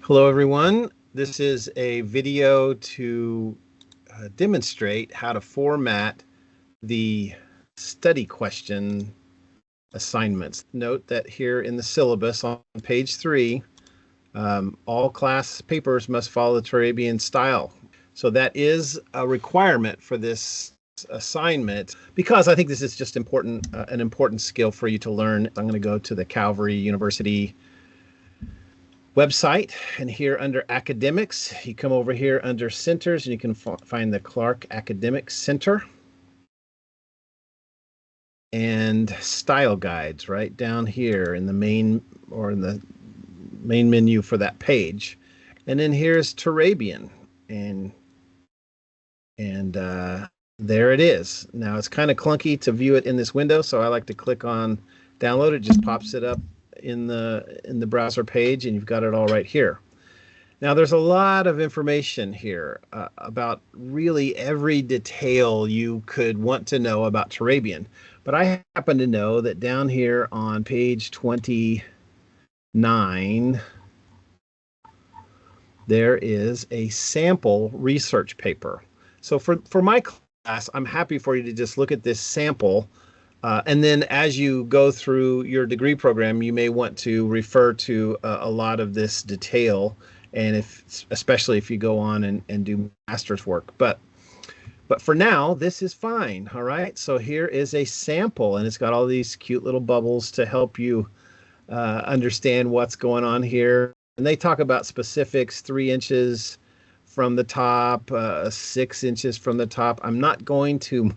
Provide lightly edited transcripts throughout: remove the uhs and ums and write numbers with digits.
Hello, everyone. This is a video to demonstrate how to format the study question assignments. Note that here in the syllabus on page 3, all class papers must follow the Turabian style. So that is a requirement for this assignment because I think this is just important, an important skill for you to learn. I'm going to go to the Calvary University website, and here under academics, you come over here under centers and you can find the Clark Academic Center and style guides right down here in the main menu for that page. And then here's Turabian, and there it is. Now it's kind of clunky to view it in this window, so I like to click on download. It just pops it up in the browser page, and you've got it all right here. Now there's a lot of information here about really every detail you could want to know about Turabian, but I happen to know that down here on page 29 there is a sample research paper. So for my class, I'm happy for you to just look at this sample. And then as you go through your degree program, you may want to refer to a lot of this detail, and especially if you go on and do master's work. But for now, this is fine. All right. So here is a sample, and it's got all these cute little bubbles to help you understand what's going on here. And they talk about specifics: 3 inches from the top, 6 inches from the top. I'm not going to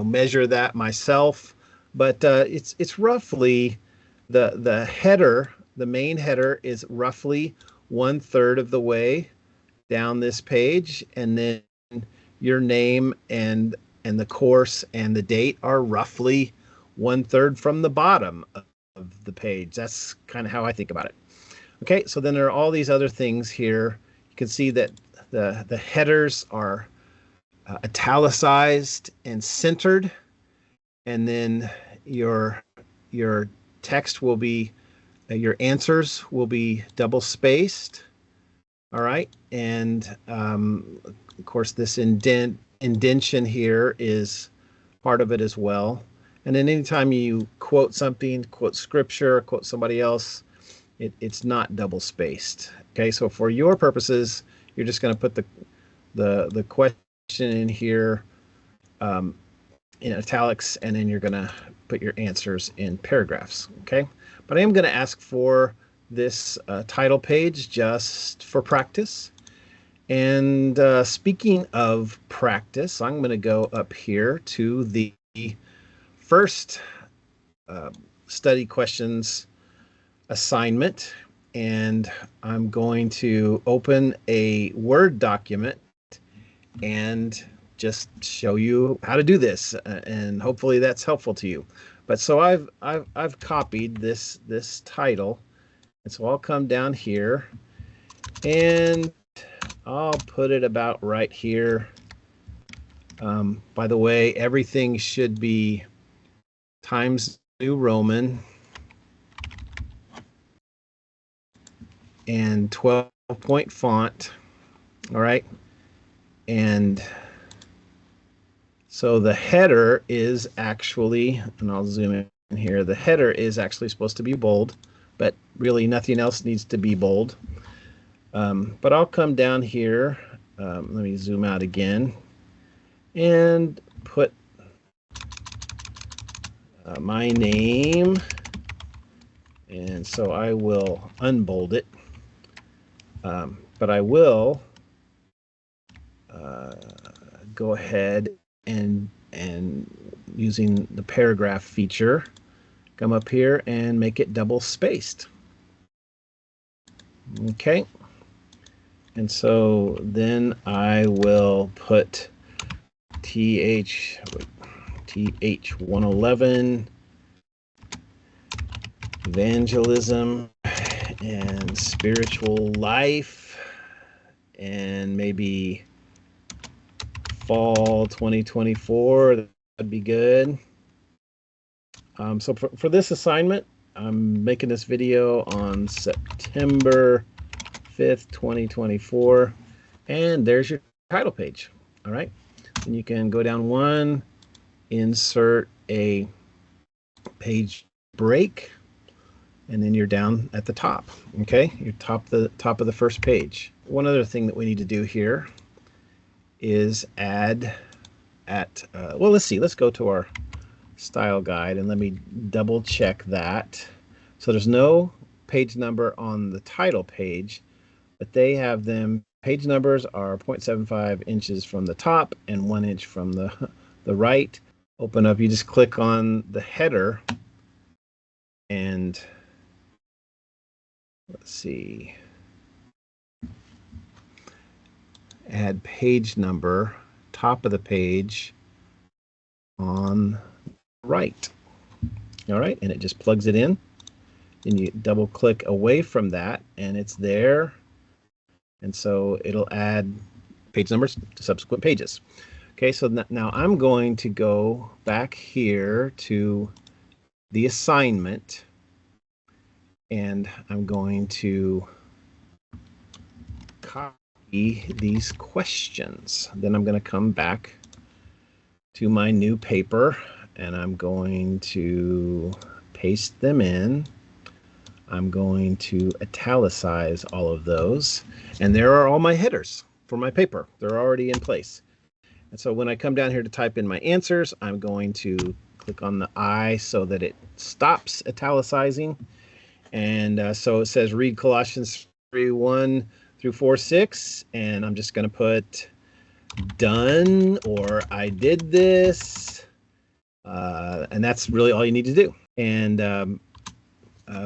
measure that myself, but it's roughly the header. The main header is roughly 1/3 of the way down this page, and then your name and the course and the date are roughly 1/3 from the bottom of the page. That's kind of how I think about it. Okay, so then there are all these other things here. You can see that the headers are italicized and centered, and then your text will be your answers will be double spaced. All right, and of course this indentation here is part of it as well. And then anytime you quote something, quote scripture, quote somebody else, it's not double spaced. Okay, so for your purposes, you're just going to put the question in here in italics, and then you're going to put your answers in paragraphs. Okay, but I am going to ask for this title page just for practice. And speaking of practice, I'm going to go up here to the first study questions assignment, and I'm going to open a Word document and just show you how to do this, and hopefully that's helpful to you. But so I've copied this title, and so I'll come down here and I'll put it about right here. By the way, everything should be Times New Roman and 12-point font. All right. And so the header is actually, and I'll zoom in here, the header is actually supposed to be bold, but really nothing else needs to be bold. But I'll come down here, let me zoom out again, and put my name, and so I will unbold it, but I will go ahead and using the paragraph feature, come up here and make it double spaced. Okay, and so then I will put TH 111 Evangelism and spiritual life, and maybe fall 2024. That'd be good. So for this assignment, I'm making this video on September 5th, 2024, and there's your title page. All right, and you can go down one, insert a page break, and then you're down at the top. Okay, you're top of the first page. One other thing that we need to do here is add well, let's see, let's go to our style guide and let me double check that. So there's no page number on the title page, but they have them. Page numbers are 0.75 inches from the top and 1 inch from the right. Open up, you just click on the header, and let's see, add page number, top of the page on the right. All right, and it just plugs it in. Then you double click away from that and it's there. And so it'll add page numbers to subsequent pages. Okay, so now I'm going to go back here to the assignment, and I'm going to copy these questions. Then I'm going to come back to my new paper and I'm going to paste them in. I'm going to italicize all of those, and there are all my headers for my paper. They're already in place. And so when I come down here to type in my answers, I'm going to click on the I so that it stops italicizing. And so it says read Colossians 3:1 through 4:6, and I'm just going to put done or I did this, and that's really all you need to do. And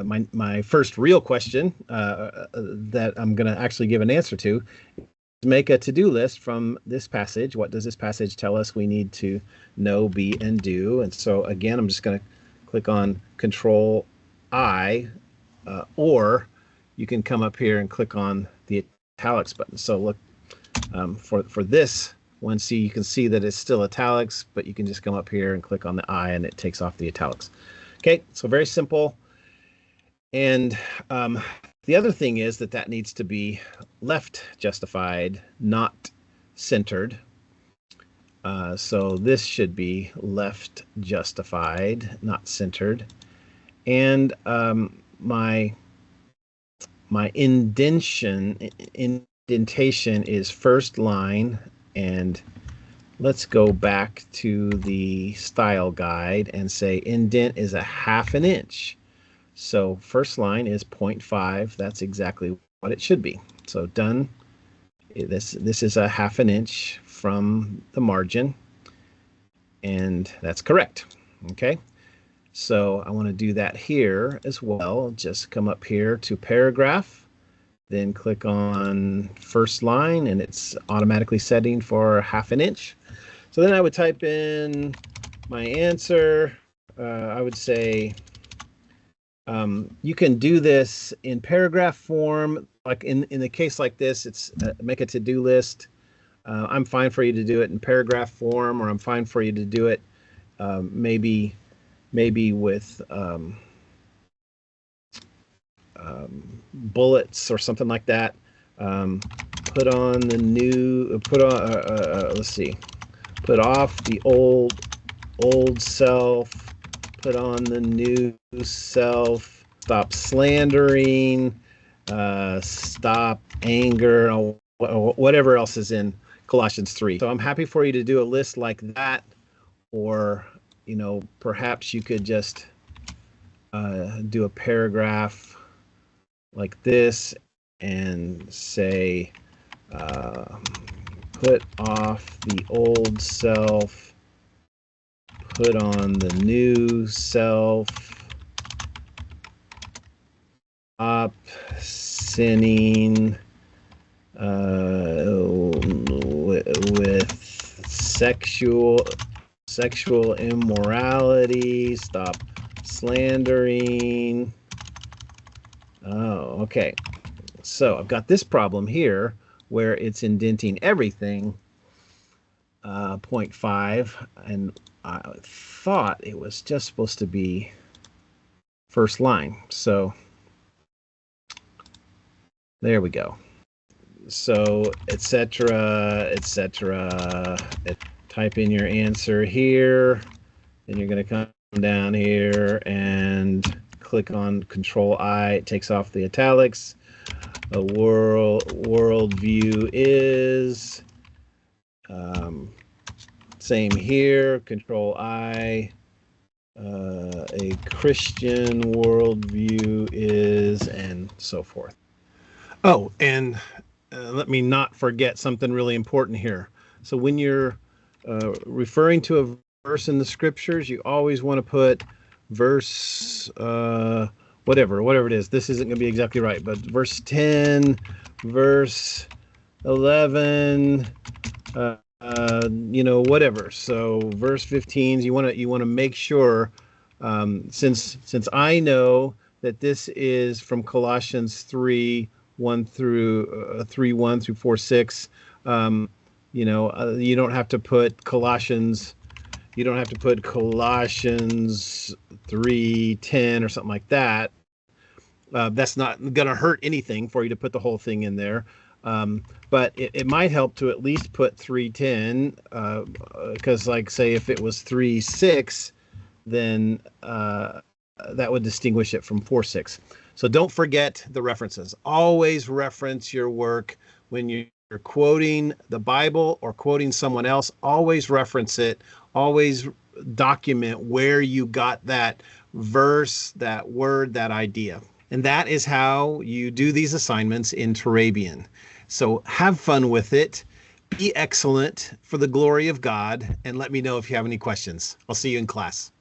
my first real question that I'm going to actually give an answer to is make a to-do list from this passage. What does this passage tell us we need to know, be, and do? And so again, I'm just going to click on Control I, or you can come up here and click on the italics button. So look, for this one, see, you can see that it's still italics, but you can just come up here and click on the I and it takes off the italics. Okay, so very simple. And the other thing is that needs to be left justified, not centered. So this should be left justified, not centered. And my indentation is first line. And let's go back to the style guide and say indent is 1/2 inch. So first line is 0.5. That's exactly what it should be. So done. This is 1/2 inch from the margin, and that's correct. Okay. So I want to do that here as well. Just come up here to paragraph, then click on first line, and it's automatically setting for 1/2 inch. So then I would type in my answer. I would say, you can do this in paragraph form. Like in the case like this, it's make a to-do list. I'm fine for you to do it in paragraph form, or I'm fine for you to do it maybe with bullets or something like that. Put on the new, let's see, put off the old self, put on the new self, stop slandering, stop anger, or whatever else is in Colossians 3. So I'm happy for you to do a list like that, or perhaps you could just do a paragraph like this and say, put off the old self, put on the new self, stop sinning with sexual immorality, stop slandering. Oh, okay. So I've got this problem here where it's indenting everything 0.5, and I thought it was just supposed to be first line. So there we go. So etc., etc. Type in your answer here, and you're going to come down here and click on Control I. It takes off the italics. A worldview is same here. Control I. A Christian worldview is, and so forth. Oh, and let me not forget something really important here. So when you're referring to a verse in the scriptures, you always want to put verse whatever it is. This isn't going to be exactly right, but verse 10, verse 11, whatever. So verse 15, you want to make sure, since I know that this is from Colossians 3, 1 through 1 through 4, 6. You don't have to put Colossians 3:10 or something like that. That's not going to hurt anything for you to put the whole thing in there. But it might help to at least put 3:10, because, like, say if it was 3:6, then that would distinguish it from 4:6. So don't forget the references. Always reference your work when you're quoting the Bible or quoting someone else. Always reference it. Always document where you got that verse, that word, that idea. And that is how you do these assignments in Turabian. So have fun with it. Be excellent for the glory of God. And let me know if you have any questions. I'll see you in class.